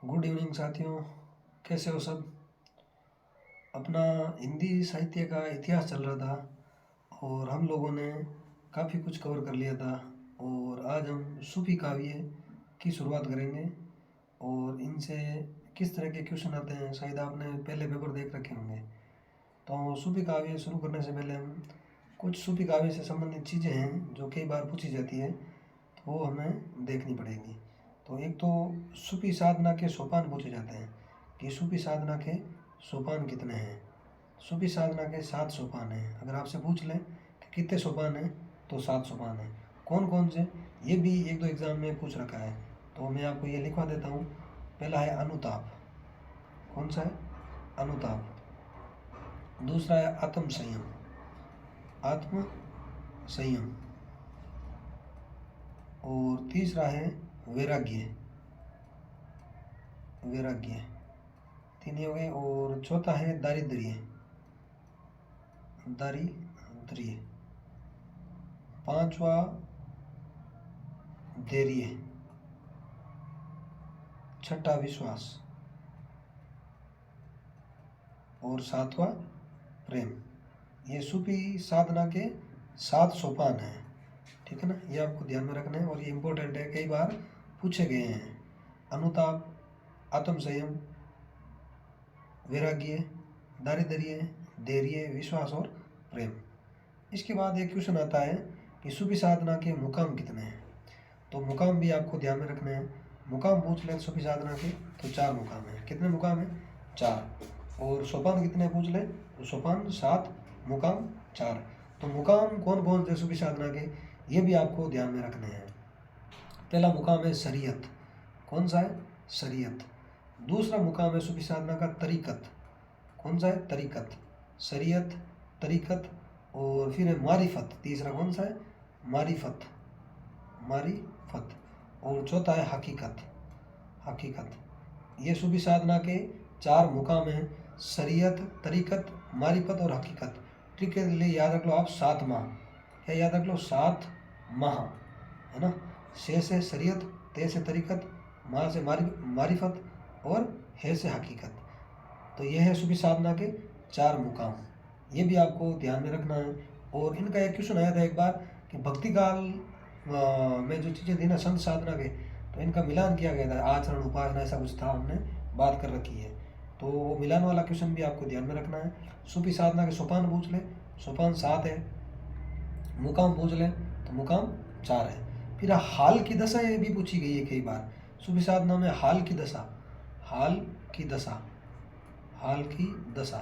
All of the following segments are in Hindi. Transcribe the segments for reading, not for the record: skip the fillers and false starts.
गुड इवनिंग साथियों, कैसे हो सब। अपना हिंदी साहित्य का इतिहास चल रहा था और हम लोगों ने काफ़ी कुछ कवर कर लिया था। और आज हम सूफी काव्य की शुरुआत करेंगे और इनसे किस तरह के क्वेश्चन आते हैं शायद आपने पहले पेपर देख रखे होंगे। तो सूफी काव्य शुरू करने से पहले हम कुछ सूफी काव्य से संबंधित चीज़ें हैं जो कई बार पूछी जाती है, तो वो हमें देखनी पड़ेगी। तो एक तो सूफी साधना के सोपान पूछे जाते हैं कि सूफी साधना के सोपान कितने हैं। सूफी साधना के 7 सोपान हैं। अगर आपसे पूछ लें कि कितने सोपान हैं तो 7 सोपान हैं। कौन कौन से, ये भी एक दो एग्ज़ाम में पूछ रखा है, तो मैं आपको ये लिखवा देता हूँ। पहला है अनुताप। कौन सा है? अनुताप। दूसरा है आत्म संयम। आत्म संयम। और तीसरा है वैराग्य। वैराग्य। 3 हो गए। और चौथा है दारिद्र्य। दारिद्र्य। 5वां धैर्य। 6ठा विश्वास। और 7वां प्रेम। ये सूफी साधना के 7 सोपान हैं, ठीक है ना। ये आपको ध्यान में रखना है और ये इम्पोर्टेंट है, कई बार पूछे गए हैं। अनुताप, आत्म संयम, वैराग्य, दारिद्र्य, धैर्य, विश्वास और प्रेम। इसके बाद एक क्वेश्चन आता है कि सूफी साधना के मुकाम कितने हैं। तो मुकाम भी आपको ध्यान में रखना है। मुकाम पूछ लें सूफी साधना के तो 4 मुकाम हैं। कितने मुकाम हैं? 4। और सोपान कितने पूछ लें तो सोपान 7, मुकाम 4। तो मुकाम कौन कौन से सूफी साधना के, ये भी आपको ध्यान में रखने हैं। पहला मुकाम है शरीयत। कौन सा है? शरीयत। दूसरा मुकाम है सूफी साधना का तरीकत। कौन सा है? तरीकत। शरीयत, तरीकत। और फिर है मारिफत। तीसरा कौन सा है? मारिफत। मारिफत। और चौथा है हकीकत। हकीकत। ये सूफी साधना के 4 मुकाम हैं, शरीयत, तरीकत, मारिफत और हकीकत। ठीक है, लिए याद रख लो आप 7 माह। क्या याद रख लो? 7 माह, है ना। से शरीयत, ते से तरीकत, माह से मारिफत और है से हकीकत। तो यह है सूफी साधना के 4 मुकाम। ये भी आपको ध्यान में रखना है। और इनका एक क्वेश्चन आया था एक बार कि भक्ति काल में जो चीज़ें थी ना संत साधना के, तो इनका मिलान किया गया था। आचरण, उपासना, ऐसा कुछ था, हमने बात कर रखी है। तो वो मिलान वाला क्वेश्चन भी आपको ध्यान में रखना है। सूफी साधना के सोपान पूछ ले, सोपान 7 है। मुकाम पूछ लें तो मुकाम 4 है। फिर हाल की दशा ये भी पूछी गई है कई बार। सूफी साधना में हाल की दशा, हाल की दशा, हाल की दशा।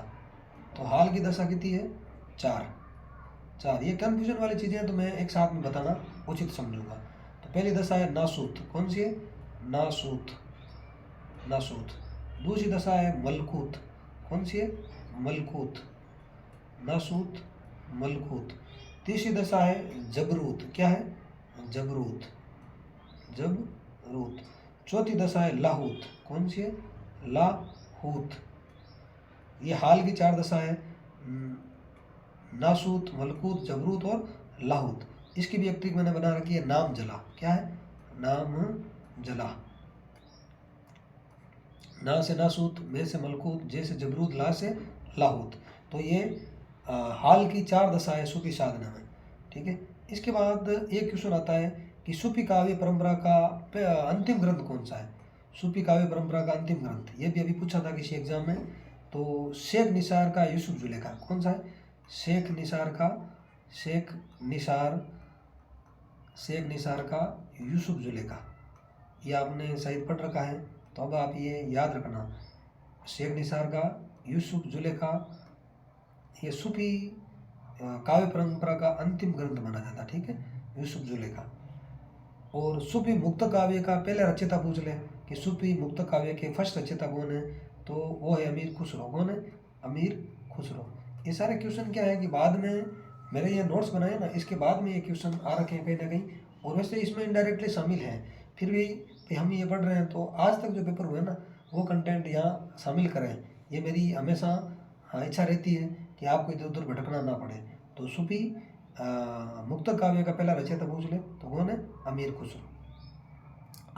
तो हाल की दशा कितनी है? 4। ये कन्फ्यूजन वाली चीज़ें हैं, तो मैं एक साथ में बताना उचित समझूंगा। तो पहली दशा है नासूत। कौन सी है? नासूत। नासूत। दूसरी दशा है मलकूत। कौन सी है? मलकूत। नासूत, मलकूत। तीसरी दशा है जबरूत। क्या है? जबरूत। जबरूत। चौथी दशा है लाहूत। कौन सी है? लाहूत। ये हाल की 4 दशा है, नासूत, मलकूत, जबरूत और लाहूत। इसकी भी एक ट्रिक मैंने बना रखी है, नाम जला। क्या है? नाम जला। ना से नासूत, मे से मलकूत, जे से जबरूत, ला से लाहूत। तो ये हाल की 4 दशा है सूफी साधना में, ठीक है। इसके बाद एक क्वेश्चन आता है कि सूफी काव्य परंपरा का अंतिम ग्रंथ कौन सा है। सूफी काव्य परंपरा का अंतिम ग्रंथ, ये भी अभी पूछा था किसी एग्जाम में। तो शेख निसार का यूसुफ जुलेखा। कौन सा है? शेख निसार का, शेख निसार, शेख निसार का यूसुफ जुलेखा। ये आपने शायद पढ़ रखा है, तो अब आप ये याद रखना। शेख निसार का यूसुफ जुलेखा, ये सूफी काव्य परंपरा का अंतिम ग्रंथ माना जाता, ठीक है, यूसुफ जुलेखा। और सूफी मुक्त काव्य का पहले रचयिता पूछ ले कि सूफी मुक्त काव्य के फर्स्ट रचयिता कौन है, तो वो है अमीर खुसरो। कौन है? अमीर खुसरो। ये सारे क्वेश्चन क्या है कि बाद में मेरे ये नोट्स बनाए ना, इसके बाद में ये क्वेश्चन आ रखे हैं कहीं ना कहीं, और वैसे इसमें इनडायरेक्टली शामिल हैं। फिर भी हम ये पढ़ रहे हैं, तो आज तक जो पेपर हुए ना वो कंटेंट यहाँ शामिल करें। ये मेरी हमेशा इच्छा रहती है कि आपको इधर उधर भटकना ना पड़े। तो सूफी मुक्त काव्य का पहला रचयिता पूछ ले तो कौन है? अमीर खुसरो।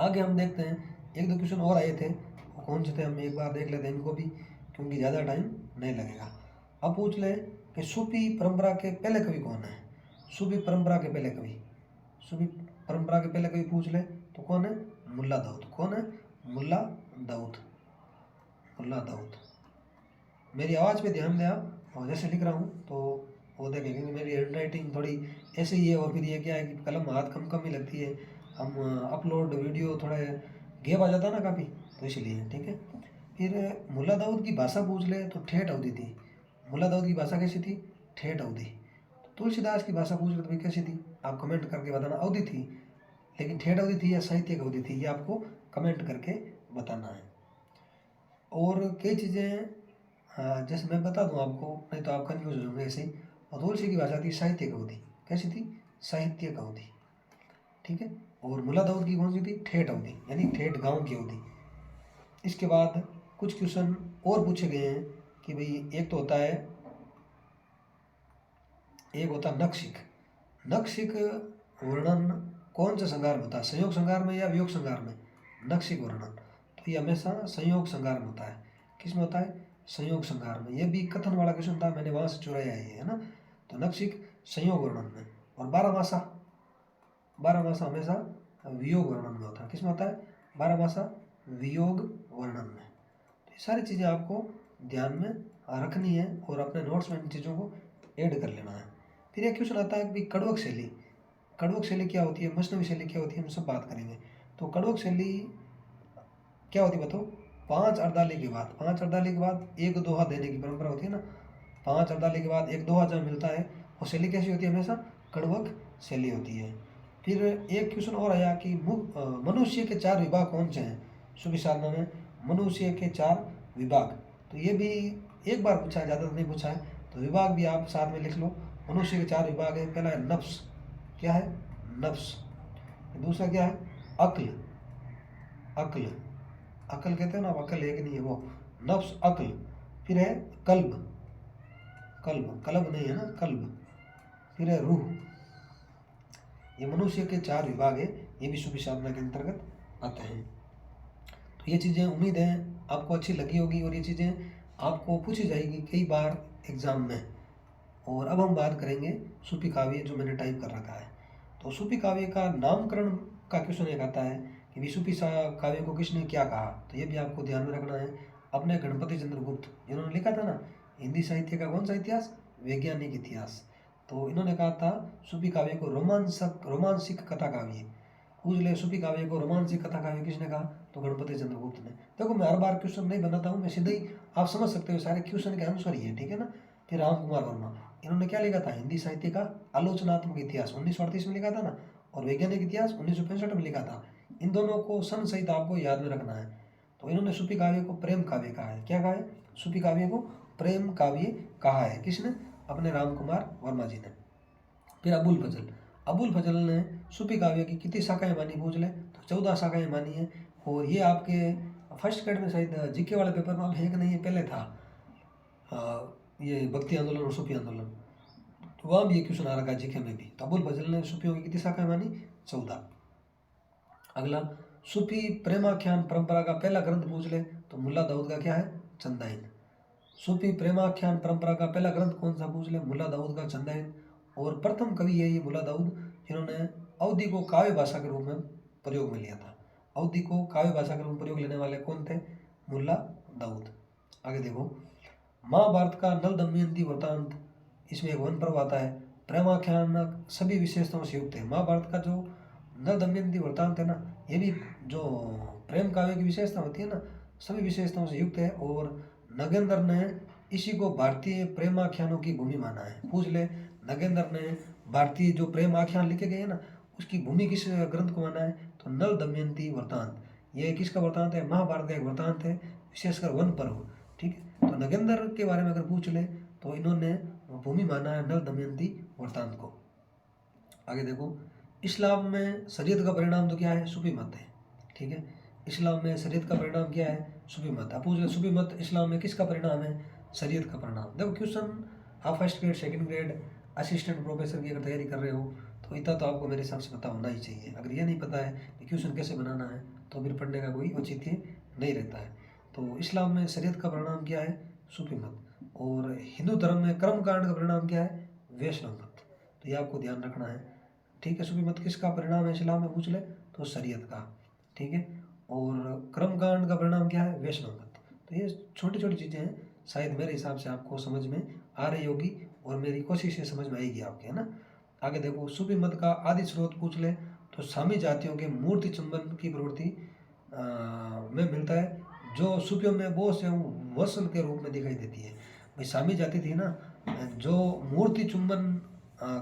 आगे हम देखते हैं, एक दो क्वेश्चन और आए थे, वो कौन से थे हम एक बार देख लेते हैं इनको भी, क्योंकि ज़्यादा टाइम नहीं लगेगा। अब पूछ ले कि सूफी परंपरा के पहले कवि कौन है। सूफी परंपरा के पहले कवि, सूफी परंपरा के पहले कवि पूछ ले तो कौन है, मुल्ला दाऊद। कौन है, मुल्ला दाऊद। मुल्ला दाऊद। मेरी आवाज़ पे ध्यान दें आप, और जैसे लिख रहा हूँ तो वो देखें, क्योंकि मेरी हैंड राइटिंग थोड़ी ऐसे ही है, और फिर ये क्या है कि कलम हाथ कम कम ही लगती है, हम अपलोड वीडियो थोड़ा गैप आ जाता है ना काफ़ी, तो इसलिए ठीक है। फिर मुल्ला दाऊद की भाषा पूछ ले तो ठेठ अवधी थी। मुल्ला दाऊद की भाषा कैसी थी, ठेठ अवधी। तुलसीदास की भाषा पूछ ले तो भाई कैसी थी, आप कमेंट करके बताना। अवधी थी, लेकिन ठेठ अवधी थी या साहित्यिक अवधी थी, ये आपको कमेंट करके बताना है। और कई चीज़ें जैसे मैं बता दूं आपको, नहीं तो आप कन्फ्यूज हो जाओगे ऐसे ही। और तुलसी की भाषा थी साहित्यिक अवधी। कैसी थी, साहित्यिक अवधी, ठीक है। और मुल्ला दाऊद की कौन सी थी, ठेठ अवधी, यानी ठेठ गांव की अवधि। इसके बाद कुछ क्वेश्चन और पूछे गए हैं कि भाई एक तो होता है, एक होता है नखशिख। नखशिख वर्णन कौन से संगार में होता है, संयोग संगार में या वियोग संगार में। नखशिख वर्णन तो ये हमेशा संयोग संगार में होता है। किस में होता है, संयोग संगार में। ये भी कथन वाला क्वेश्चन था, मैंने वहाँ से चुराया है ना। तो नखशिख संयोग वर्णन में। और बारहमासा, बारहमासा हमेशा वियोग वर्णन में होता है। किस में होता है, बारहमासा वियोग वर्णन में। तो ये सारी चीज़ें आपको ध्यान में रखनी है और अपने नोट्स में इन चीज़ों को ऐड कर लेना है। फिर एक क्वेश्चन आता है कि कड़वक शैली, कड़वक शैली क्या होती है, मसनवी शैली क्या होती है, हम सब बात करेंगे। तो कड़वक शैली क्या होती है बताओ, 5 अर्दाली के बाद, 5 अर्दाली के बाद एक दोहा देने की परंपरा होती है ना। 5 अर्दाली के बाद एक दोहा जब मिलता है वो शैली कैसी होती है, हमेशा कड़वक शैली होती है। फिर एक क्वेश्चन और आया कि मनुष्य के 4 विभाग कौन से हैं सूफी साधना में। मनुष्य के 4 विभाग, तो ये भी एक बार पूछा है, ज़्यादा नहीं पूछा है, तो विभाग भी आप साथ में लिख लो। मनुष्य के 4 विभाग है। पहला है नफ्स, क्या है, नफ्स। दूसरा क्या है, अक्ल, अक्ल, अक्ल कहते हैं ना, अक्ल एक नहीं है वो, नफ्स अक्ल। फिर है कल्ब, कल्ब, कल्ब नहीं है ना, कल्ब। फिर है रूह। ये मनुष्य के 4 विभाग है, ये भी सूफी साधना के अंतर्गत आते हैं। तो ये चीज़ें उम्मीद है आपको अच्छी लगी होगी, और ये चीज़ें आपको पूछी जाएगी कई बार एग्जाम में। और अब हम बात करेंगे सूफी काव्य जो मैंने टाइप कर रखा है। तो सूफी काव्य का नामकरण का क्वेश्चन एक आता है कि सूफी काव्य को किसने क्या कहा, तो ये भी आपको ध्यान में रखना है। अपने गणपति चंद्र गुप्त, जिन्होंने लिखा था ना हिंदी साहित्य का कौन सा इतिहास, वैज्ञानिक इतिहास, तो इन्होंने कहा था सूफी काव्य को रोमांसिक कथा काव्य। पूछ ले सूफी काव्य को रोमांसिक कथा काव्य किसने कहा, तो गणपति चंद्र गुप्त ने। देखो मैं हर बार क्वेश्चन नहीं बनाता हूँ, मैं सीधे ही आप समझ सकते हो सारे क्वेश्चन के अनुसार ही है, ठीक है ना। फिर राम कुमार वर्मा, इन्होंने क्या लिखा था, हिंदी साहित्य का आलोचनात्मक इतिहास 1938 में लिखा था ना, और वैज्ञानिक इतिहास 1965 में लिखा था। इन दोनों को सन सहित आपको याद में रखना है। तो इन्होंने सूफी काव्य को प्रेम काव्य कहा है। क्या कहा है, सूफी काव्य को प्रेम काव्य कहा है। किसने, अपने राम कुमार वर्मा जी ने। फिर अबुल फजल, अबुल फजल ने सूफी काव्य की कितनी शाखाएं मानी, पूछ ले तो 14 शाखाएं मानी है। और ये आपके फर्स्ट ग्रेड में शायद जीके वाले पेपर में, अब है कि नहीं, पहले था ये भक्ति आंदोलन और सूफी आंदोलन, तो वहाँ भी ये क्वेश्चन आ रखा है जीके में भी। तो अबुल फजल ने सूफियों की कितनी शाखाएं मानी, 14। अगला सूफी प्रेमाख्यान परंपरा का पहला ग्रंथ पूछ ले तो मुल्ला दाऊद का क्या है, चंदाइन। सूफी प्रेमाख्यान परंपरा का पहला ग्रंथ कौन सा पूछ ले, मुल्ला दाऊद का चंदाइन। और प्रथम कवि है ये मुल्ला दाऊद, जिन्होंने अवधी को काव्य भाषा के रूप में प्रयोग में लिया था। अवधी को काव्य भाषा के रूप में प्रयोग लेने वाले कौन थे, मुल्ला दाऊद। आगे देखो, महाभारत का नल दमयंती वृत्तांत, इसमें एक वन पर्व आता है। प्रेमाख्यान सभी विशेषताओं से युक्त है। महाभारत का जो नल दमयंती वृत्तांत है ना, ये भी जो प्रेम काव्य की विशेषता होती है ना, सभी विशेषताओं से युक्त है। और नगेंद्र ने इसी को भारतीय प्रेमाख्यानों की भूमि माना है। पूछ ले, नगेंद्र ने भारतीय जो प्रेम आख्यान लिखे गए हैं ना, उसकी भूमि किस ग्रंथ को माना है, तो नल दमयंती वृत्तांत। ये किसका वृत्तांत है, महाभारत का एक वृत्तांत है, विशेषकर वन पर्व, ठीक है। तो नगेंद्र के बारे में अगर पूछ ले तो इन्होंने भूमि माना है नल दमयंती वृत्तांत को। आगे देखो, इस्लाम में शरीयत का परिणाम तो क्या है, सूफी मत है, ठीक है। इस्लाम में शरीयत का परिणाम क्या है, सूफी मत। अब पूछ ले सूफी मत इस्लाम में किसका परिणाम है, शरीयत का परिणाम। देखो क्वेश्चन आप first grade, second grade, assistant professor की अगर तैयारी कर रहे हो तो इतना तो आपको मेरे हिसाब से पता होना ही चाहिए। अगर ये नहीं पता है कि क्वेश्चन कैसे बनाना है तो फिर पढ़ने का कोई औचित्य नहीं रहता है। तो इस्लाम में शरीयत का परिणाम क्या है? सूफी मत। और हिंदू धर्म में कर्म कांड का परिणाम क्या है? वैष्णव मत। तो ये आपको ध्यान रखना है, ठीक है। सूफी मत किसका परिणाम है इस्लाम में पूछ ले तो शरीयत का, ठीक है। और कर्म कांड का परिणाम क्या है? वैष्णव मत। तो ये छोटी छोटी चीज़ें हैं, शायद मेरे हिसाब से आपको समझ में आ रही होगी और मेरी कोशिश से समझ में आएगी आपके, है ना। आगे देखो, सूफी मत का आदि स्रोत पूछ ले तो सामी जातियों के मूर्ति चुंबन की प्रवृत्ति में मिलता है, जो सूफियों में बहुत से वसल के रूप में दिखाई देती है। भाई सामी जाति थी ना, जो मूर्ति चुंबन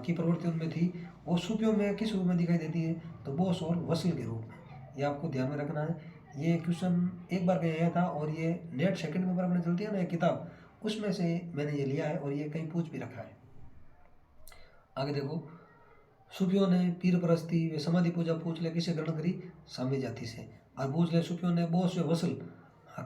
की प्रवृत्ति उनमें थी, वो सूफियों में किस रूप में दिखाई देती है? तो बोस और वसल के रूप में। ये आपको ध्यान में रखना है। ये क्वेश्चन एक बार कहीं आया था और ये नेट सेकंड पेपर अपने चलती है ना एक किताब, उसमें से मैंने ये लिया है और ये कहीं पूछ भी रखा है। आगे देखो, सूफियों ने पीर परस्ती व समाधि पूजा पूछ ले किसे ग्रहण करी? सामी जाति से। और पूछ ले सूफियों ने बोस व वसल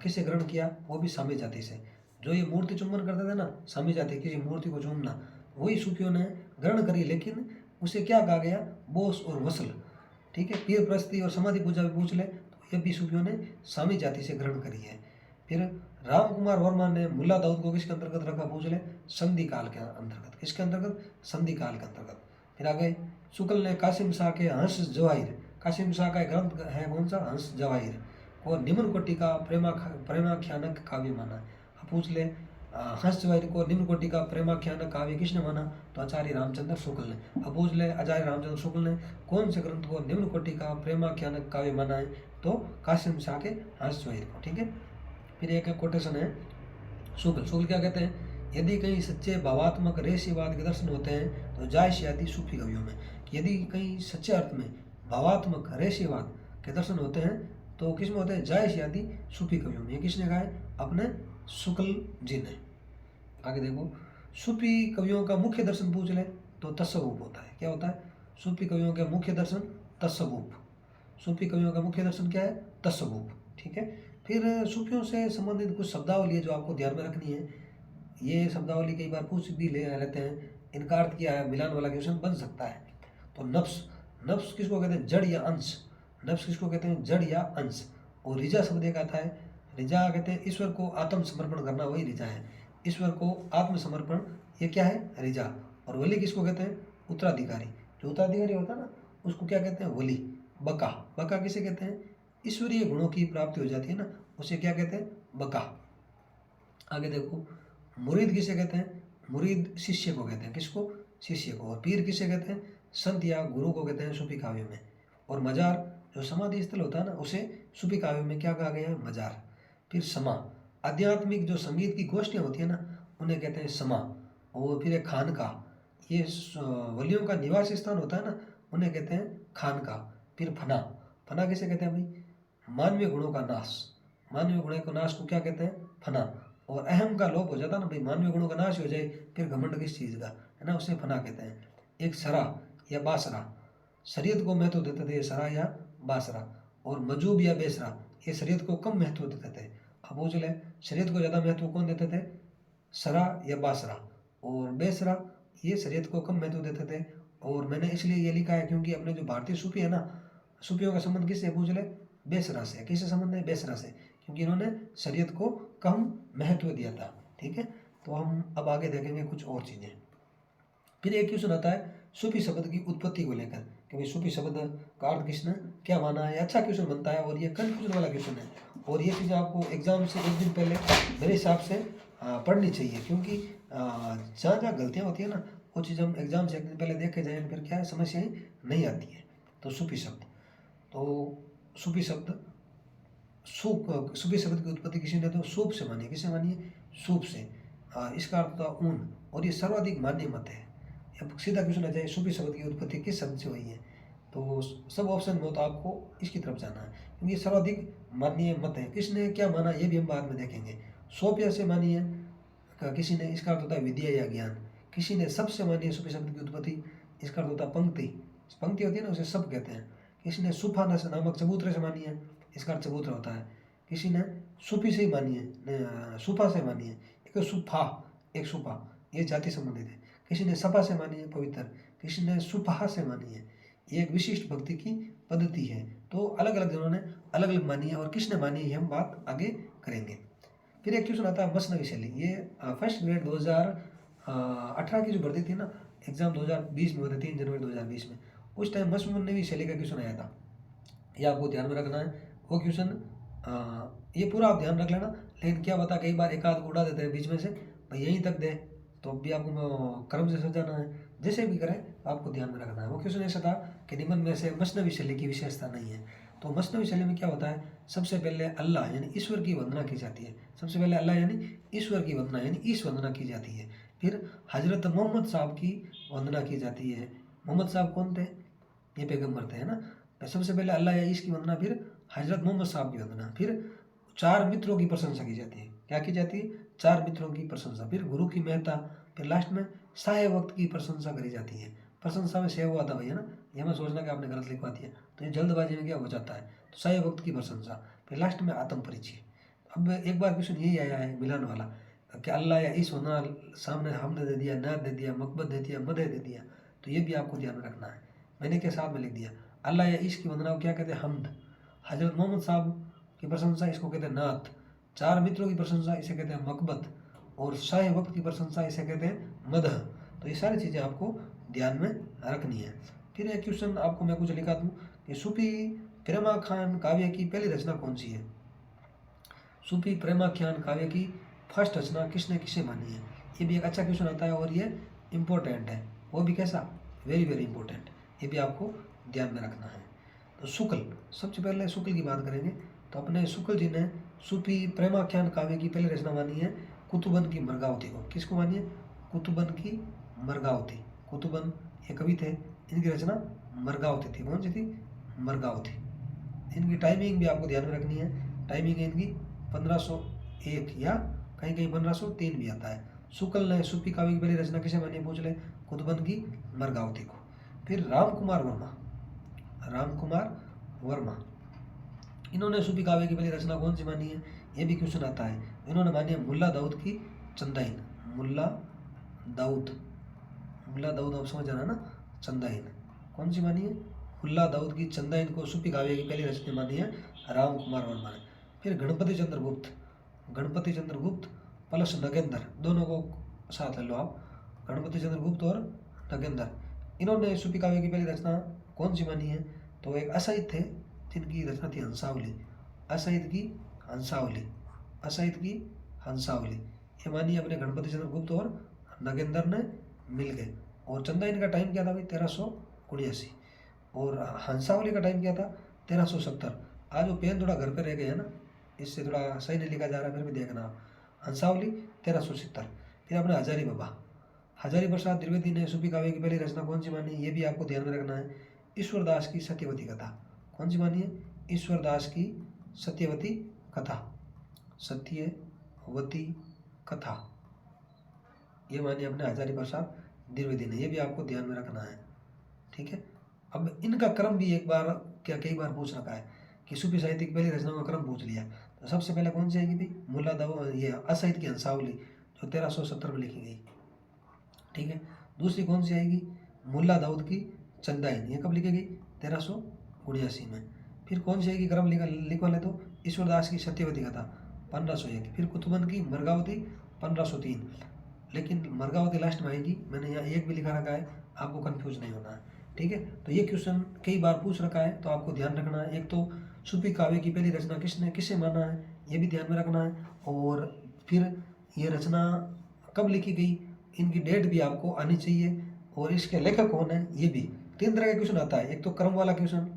किसे ग्रहण किया? वो भी सामी जाति से। जो ये मूर्ति चुम्बन करते थे ना, सामी जाति, किसी मूर्ति को चूमना, वही सूफियों ने ग्रहण करी, लेकिन उसे क्या कहा गया? बोस और वसल, ठीक है। पीर परस्ती और समाधि पूजा भी पूछ ले तो ये भी सूफियों ने सामी जाति से ग्रहण करी है। फिर राम कुमार वर्मा ने मुल्ला दाऊद को किसके अंतर्गत रखा? पूछ ले संधि काल के अंतर्गत। किसके अंतर्गत? संधि काल के अंतर्गत। फिर आगे शुक्ल ने कासिम शाह के हंस जवाहिर, कासिम शाह का एक ग्रंथ है कौन सा? हंस जवाहिर, और निम्न कोटि का प्रेमाख्यानक काव्य माना। अब पूछ ले हंस जवाहिर को निम्न कोटि का प्रेमाख्यानक काव्य किसने माना? तो आचार्य रामचंद्र शुक्ल ने। अब पूछ ले आचार्य रामचंद्र शुक्ल ने कौन से ग्रंथ को निम्न कोटि का प्रेमाख्यानक काव्य माना है? तो कासिम शाह के हंस जवाहिर को, ठीक है। फिर एक कोटेशन है, शुक्ल क्या कहते हैं? यदि कहीं सच्चे भावात्मक रेसीवाद के दर्शन होते हैं तो जायश आदि सूफी कवियों में। यदि कहीं सच्चे अर्थ में भावात्मक रेसीवाद के दर्शन होते हैं तो किस में होते हैं? जायश आदि सूफी कवियों में। ये किसने कहा है? अपने शुक्ल जी ने। आगे देखो, सूफी कवियों का मुख्य दर्शन पूछ ले तो तसव्वुफ होता है। क्या होता है? सूफी कवियों का मुख्य दर्शन तसव्वुफ। सूफी कवियों का मुख्य दर्शन क्या है? तसव्वुफ, ठीक है। फिर सूफियों से संबंधित कुछ शब्दावली है जो आपको ध्यान में रखनी है। ये शब्दावली कई बार पूछ भी ले लेते हैं, इनका अर्थ क्या है? मिलान वाला क्वेश्चन बन सकता है। तो नफ्स, नफ्स किसको कहते हैं? जड़ या अंश। नफ्स किसको कहते हैं? जड़ या अंश। और रिजा शब्द एक आता है, रिजा कहते हैं ईश्वर को आत्मसमर्पण करना, वही रिजा है। ईश्वर को आत्मसमर्पण, ये क्या है? रिजा। और वली किसको कहते हैं? उत्तराधिकारी। जो उत्तराधिकारी होता है ना, उसको क्या कहते हैं? वली। बका, बका किसे कहते हैं? ईश्वरीय गुणों की प्राप्ति हो जाती है ना, उसे क्या कहते हैं? बका। आगे देखो, मुरीद किसे कहते हैं? मुरीद शिष्य को कहते हैं। किसको? शिष्य को। और पीर किसे कहते हैं? संत या गुरु को कहते हैं सूफी काव्य में। और मजार जो समाधि स्थल होता है ना, उसे सूफी काव्य में क्या कहा गया है? मजार। फिर समा, आध्यात्मिक जो संगीत की गोष्ठियाँ होती है ना, उन्हें कहते हैं समा। और फिर एक खानका, ये वलियों का निवास स्थान होता है ना, उन्हें कहते हैं खानका। फिर फना, फना किसे कहते हैं भाई? मानवीय गुणों का नाश। मानवीय गुणों के नाश को क्या कहते हैं? फना। और अहम का लोप हो जाता ना भाई, मानवीय गुणों का नाश हो जाए, फिर घमंड किस चीज़ का, है ना, उसे फना कहते हैं। एक सरा या बासरा, शरीयत को महत्व देते थे, सरा या बासरा। और मजूब या बेसरा, ये शरीयत को कम महत्व देते थे। अब पूछ ले, शरीयत को ज़्यादा महत्व कौन देते थे? सरा या बासरा। और बेसरा, ये शरीयत को कम महत्व देते थे। और मैंने इसलिए ये लिखा है क्योंकि अपने जो भारतीय सूफी है ना, सूफियों का संबंध किससे? पूछ ले, बेसरा से। किससे संबंध है? बेसरा से, क्योंकि इन्होंने शरीयत को कम महत्व दिया था, ठीक है। तो हम अब आगे देखेंगे कुछ और चीज़ें। फिर एक क्वेश्चन आता है सूफी शब्द की उत्पत्ति को लेकर कि भाई सूफी शब्द का अर्थ किसने क्या माना है। अच्छा क्वेश्चन बनता है और ये कन्फ्यूजन वाला क्वेश्चन है। और ये चीज़ें आपको एग्जाम से एक दिन पहले मेरे हिसाब से पढ़नी चाहिए, क्योंकि जहाँ जहाँ गलतियाँ होती है ना, वो चीज़ हम एग्जाम से एक दिन पहले देख के जाएँ, फिर क्या है, समस्याएँ नहीं आती है। तो सूफी शब्द, तो सूफी शब्द सूफी शब्द की उत्पत्ति किसी ने तो सूप से मानी है। किससे मानी है? सूप से। इसका अर्थ था ऊन, और ये सर्वाधिक मान्य मत है। अब सीधा क्वेश्चन आ जाए, सूफी शब्द की उत्पत्ति किस शब्द से हुई है? तो सब ऑप्शन में हो तो आपको इसकी तरफ जाना है, क्योंकि ये सर्वाधिक माननीय मत है। किसने क्या माना ये भी हम बाद में देखेंगे। सोफिया से मानी है किसी ने, इसका अर्थ होता है विद्या या ज्ञान। किसी ने सबसे मानी है सूफी शब्द की उत्पत्ति, इसका अर्थ होता है पंक्ति। पंक्ति होती है ना, उसे सब कहते हैं। किसी ने सुफाना से नामक चबूतरे से मानी है, इसका अर्थ चबूतरा होता है। किसी ने सूफी से ही मानी है, सुफा से मानी है। एक सुफा, एक सुफा, ये जाति संबंधित है। किसी ने सफा से मानी है पवित्र, किसी ने सुफहा से मानी है, ये एक विशिष्ट भक्ति की पद्धति है। तो अलग अलग जनों ने अलग अलग मानी है और किसने मानी है, ये हम बात आगे करेंगे। फिर एक क्वेश्चन आता है मसनवी शैली। ये फर्स्ट ग्रेड 2018 की जो भर्ती थी ना, एग्जाम 2020 में हुए थे, 3 जनवरी 2020 में, उस टाइम मसनवी शैली का क्वेश्चन आया था। ये आपको ध्यान में रखना है वो क्वेश्चन। ये पूरा आप ध्यान रख लेना, लेकिन क्या बता कई बार एक आध उड़ा देते हैं बीच में से, भाई यहीं तक दे, तो अभी आपको क्रम से सजाना है, जैसे भी करें आपको ध्यान में रखना है। वो क्वेश्चन ऐसा था कि निम्न में से मसनवी शैली की विशेषता नहीं है। तो मसनवी शैली में क्या होता है, सबसे पहले अल्लाह यानी ईश्वर की वंदना की जाती है। सबसे पहले अल्लाह यानी ईश्वर की वंदना यानी ईश वंदना की जाती है। फिर हजरत मोहम्मद साहब की वंदना की जाती है। मोहम्मद साहब कौन थे, ये पैगम्बर थे, है ना। तो सबसे पहले अल्लाह या ईश की वंदना, फिर हजरत मोहम्मद साहब की वंदना, फिर 4 मित्रों की प्रशंसा की जाती है। क्या की जाती है, 4 मित्रों की प्रशंसा, फिर गुरु की महत्ता, फिर लास्ट में साहे वक्त की प्रशंसा करी जाती है। प्रशंसा में सेव हुआ था भैया ना, ये मैं सोचना कि आपने गलत लिखवा दिया, तो ये जल्दबाजी में क्या हो जाता है। तो साहे वक्त की प्रशंसा, फिर लास्ट में आत्म परिचय। अब एक बार क्वेश्चन यही आया है मिलान वाला कि अल्लाह या ईश वंदना सामने हमने दे दिया, नात दे दिया, मकबत दे दिया, मदह दे दिया, तो ये भी आपको ध्यान में रखना है। मैंने के साथ में लिख दिया, अल्लाह या ईश की वंदना को क्या कहते हैं, हमद। हजरत मोहम्मद साहब की प्रशंसा इसको कहते हैं नात। 4 मित्रों की प्रशंसा इसे कहते हैं मकबत, और शाह वक्त की प्रशंसा इसे कहते हैं मदह। तो ये सारी चीज़ें आपको ध्यान में रखनी है। फिर एक क्वेश्चन आपको मैं कुछ लिखा दूँ कि सूफी प्रेमा खान काव्य की पहली रचना कौन सी है। सूफी प्रेमा खान काव्य की फर्स्ट रचना किसने किसे मानी है। ये भी एक अच्छा क्वेश्चन आता है और ये इम्पोर्टेंट है, वो भी कैसा, वेरी वेरी इंपॉर्टेंट, ये भी आपको ध्यान में रखना है। तो शुक्ल, सबसे पहले शुक्ल की बात करेंगे। तो अपने शुक्ल जी ने सूफी प्रेमाख्यान काव्य की पहली रचना मानी है कुतुबन की मरगावती को। किसको मानी है, कुतुबन की मरगावती। कुतुबन ये कवि थे, इनकी रचना मरगावती थी। कौन सी थी, मरगावती। इनकी टाइमिंग भी आपको ध्यान में रखनी है। टाइमिंग है इनकी 1501 या कहीं कहीं 1503 भी आता है। शुक्ल ने सूफी काव्य की पहली रचना किसे मानी है, पूछ ले, कुतुबन की मरगावती को। फिर राम कुमार वर्मा, राम कुमार वर्मा, इन्होंने सूफी काव्य की पहली रचना कौन सी मानी है, ये भी क्वेश्चन आता है। इन्होंने मानी है मुल्ला दाऊद की चंदाइन। मुल्ला दाऊद, मुल्ला दाऊद आप समझ जाना ना, चंदाइन कौन सी मानी है, मुल्ला दाऊद की चंदाइन को सूफी काव्य की पहली रचना मानी है राम कुमार वर्मा ने। फिर गणपति चंद्र गुप्त, गणपति चंद्र गुप्त प्लस नगेंद्र, दोनों को साथ ले लो आप, गणपति चंद्र गुप्त और नगेंद्र, इन्होंने सूफी काव्य की पहली रचना कौन सी मानी है। तो एक असाइद थे जिनकी रचना थी हंसावली, असाइद की हंसावली, असाइद की हंसावली, ये मानी अपने गणपति चंद्र गुप्त और नगेंद्र ने मिल गए। और चंदाइन का टाइम क्या था भाई, 1389, और हंसावली का टाइम क्या था, 1370। आज वो पेन थोड़ा घर पे रह गए है ना, इससे थोड़ा सही नहीं लिखा जा रहा, फिर भी देखना। हंसावली 1370। फिर अपने हजारी बाबा, हजारी प्रसाद द्विवेदी ने सूफी काव्य की पहली रचना कौन सी मानी, ये भी आपको ध्यान में रखना है, ईश्वरदास की सत्यवती कथा। कौन सी मानी है, ईश्वरदास की सत्यवती कथा, सत्यवती कथा, ये मानी अपने हजारी प्रसाद द्विवेदी ने, ये भी आपको ध्यान में रखना है, ठीक है। अब इनका क्रम भी एक बार क्या कई बार पूछ रखा है कि सूफी साहित्य की पहली रचनाओं का क्रम पूछ लिया। तो सबसे पहले कौन सी आएगी भाई, मुल्ला दाऊद, ये असाइद की हंसावली जो 1370 में लिखी गई, ठीक है। दूसरी कौन सी आएगी, मुल्ला दाऊद की चंदाइन, ये कब लिखी गई, 1379 में। फिर कौन सी आएगी क्रम लिखवा ले तो, ईश्वरदास की सत्यवती कथा 1501, फिर कुतुबन की मरगावती 1503, लेकिन मरगावती लास्ट में आएगी, मैंने यहाँ एक भी लिखा रखा है, आपको कंफ्यूज नहीं होना है, ठीक है। तो ये क्वेश्चन कई बार पूछ रखा है, तो आपको ध्यान रखना है। एक तो सूफी काव्य की पहली रचना किसने किसे माना है, ये भी ध्यान में रखना है, और फिर ये रचना कब लिखी गई, इनकी डेट भी आपको आनी चाहिए, और इसके लेखक कौन है, ये भी। 3 तरह का क्वेश्चन आता है, एक तो क्रम वाला क्वेश्चन,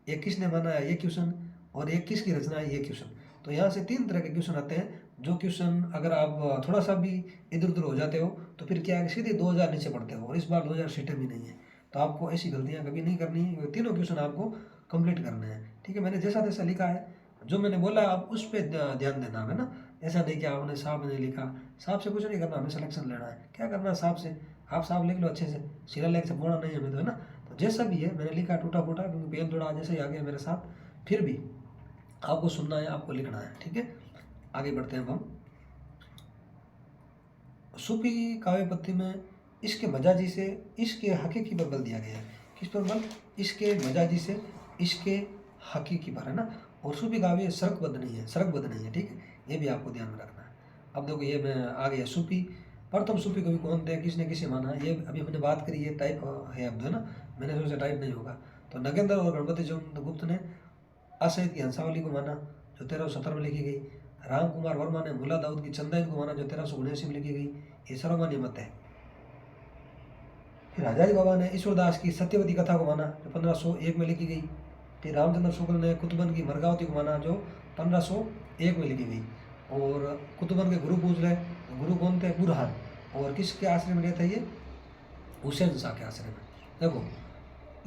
एक किसने माना है ये क्वेश्चन, और एक किसकी रचना है ये क्वेश्चन। तो यहाँ से 3 तरह के क्वेश्चन आते हैं, जो क्वेश्चन अगर आप थोड़ा सा भी इधर उधर हो जाते हो तो फिर क्या है, सीधे 2000 नीचे पड़ते हो, और इस बार 2000 सीटें भी नहीं है। तो आपको ऐसी गलतियाँ कभी नहीं करनी है, तीनों क्वेश्चन आपको कंप्लीट करने हैं, ठीक है। मैंने जैसा जैसा लिखा है, जो मैंने बोला आप उस पर ध्यान देना है ना। ऐसा नहीं कि आपने साहब ने लिखा, साहब से कुछ नहीं करना, हमें सिलेक्शन लेना है, क्या करना है साहब से, आप साहब लिख लो अच्छे से, शिलालेख से बोलना नहीं हमें तो, है ना। तो जैसा भी है मैंने लिखा टूटा फूटा, क्योंकि पेन थोड़ा जैसे ही आ गया मेरे साथ, फिर भी आपको सुनना है, आपको लिखना है, ठीक है। आगे बढ़ते हैं हम। सूफी काव्य पत्ती में इसके मजाजी से इसके हकीकी पर बल दिया गया है। किस पर बल, इसके मजाजी से इसके हकीकी पर, है ना। और सूफी काव्य सरकबद्ध नहीं है, सरकबद्ध नहीं है, ठीक है, ये भी आपको ध्यान में रखना है। अब देखो ये मैं आ गया सूफी। प्रथम सूफी कवि कौन थे, किसने किसे माना, ये अभी हमने बात करी, ये टाइप है अब, है ना। मैंने सोचा टाइप नहीं होगा। तो नगेंद्र और गणपति चंद्र गुप्त ने अशहित की हंसावली को माना, जो 1317 में लिखी गई। राम कुमार वर्मा ने मुला दाऊद की चंदाइन को माना, जो 1379 में लिखी गई। ये सर्वमान्य मत है। फिर हजारी बाबा ने ईश्वरदास की सत्यवती कथा को माना, जो 1501 में लिखी गई। फिर रामचंद्र शुक्ल ने कुतुबन की मरगावती को माना, जो 1501 में लिखी गई। और कुतुबन के गुरु पूछ रहे, गुरु कौन थे, बुरहान। और किसके आश्रय में रहते थे ये, हुसैन शाह के आश्रय में। देखो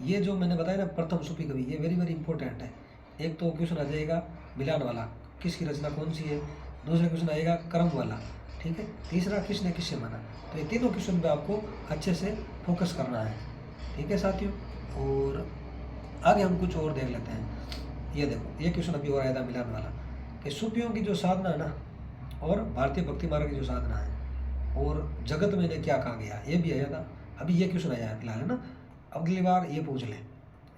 ये जो मैंने बताया ना प्रथम सूफी कवि, ये वेरी वेरी इंपॉर्टेंट है। एक तो क्वेश्चन आ जाएगा मिलान वाला, किसकी रचना कौन सी है। दूसरा क्वेश्चन आएगा क्रम वाला, ठीक है। तीसरा किसने किससे माना। तो ये तीनों क्वेश्चन पे आपको अच्छे से फोकस करना है, ठीक है साथियों। और आगे हम कुछ और देख लेते हैं। ये देखो ये क्वेश्चन अभी और आया था मिलान वाला, कि सूफियों की जो साधना है ना, और भारतीय भक्ति मार्ग की जो साधना है, और जगत में इन्हें क्या कहा गया, ये भी आया था। अभी ये क्वेश्चन आया है फिलहाल, है ना। अगली बार ये पूछ लें,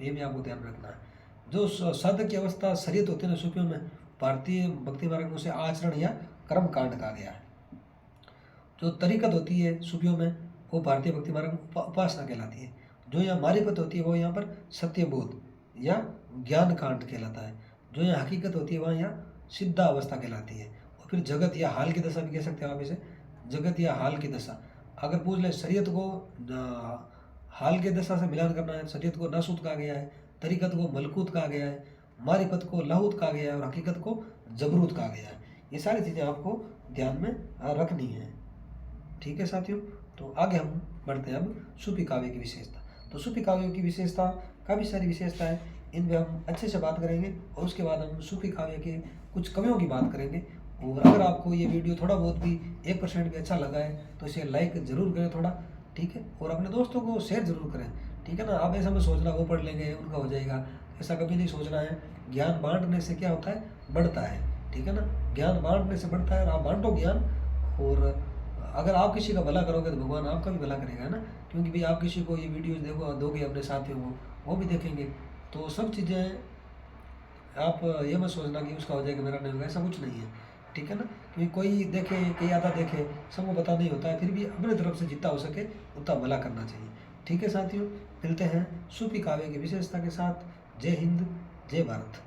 ये भी आपको ध्यान रखना है। जो साधक की अवस्था शरीयत होती है ना सूफियों में, भारतीय भक्ति मार्ग में उसे आचरण या कर्म कांड कहा गया है। जो तरीकत होती है सूफियों में, वो भारतीय भक्ति मार्ग में उपासना कहलाती है। जो यहाँ मारिफत होती है वो यहाँ पर सत्यबोध या ज्ञान कांड कहलाता है। जो यहाँ हकीकत होती है वहाँ यहाँ सिद्धा अवस्था कहलाती है। और फिर जगत या हाल की दशा भी कह सकते हैं आप इसे, जगत या हाल की दशा। अगर पूछ ले शरीयत को हाल की दशा से मिलान करना है, शरीयत को नासूद कहा गया है, तरीकत को मलकूत कहा गया है, मारिफत को लाहूत कहा गया है, और हकीकत को जबरूत कहा गया है। ये सारी चीज़ें आपको ध्यान में रखनी है, ठीक है साथियों। तो आगे हम बढ़ते हैं अब सूफी काव्य की विशेषता। तो सूफी काव्यों की विशेषता, काफ़ी सारी विशेषता है, इन पर हम अच्छे से बात करेंगे। और उसके बाद हम सूफी काव्य के कुछ कवियों की बात करेंगे। और अगर आपको ये वीडियो थोड़ा बहुत भी 1% भी अच्छा लगा है तो इसे लाइक ज़रूर करें थोड़ा, ठीक है। और अपने दोस्तों को शेयर ज़रूर करें, ठीक है ना। आप ऐसा मत सोचना वो पढ़ लेंगे उनका हो जाएगा, ऐसा कभी नहीं सोचना है। ज्ञान बांटने से क्या होता है, बढ़ता है, ठीक है ना। ज्ञान बांटने से बढ़ता है, और आप बांटो ज्ञान। और अगर आप किसी का भला करोगे तो भगवान आपका भी भला करेगा, है ना। क्योंकि भाई आप किसी को ये वीडियोज़ देखो दोगे अपने साथियों को, वो भी देखेंगे। तो सब चीज़ें आप ये मत सोचना कि उसका हो जाएगा मेरा नहीं होगा, ऐसा कुछ नहीं है, ठीक है ना। क्योंकि कोई देखे कोई आधा देखे, सबको पता नहीं होता है। फिर भी अपने तरफ से जितना हो सके उतना भला करना चाहिए, ठीक है साथियों। मिलते हैं सूफी काव्य की विशेषता के साथ। जय हिंद, जय भारत।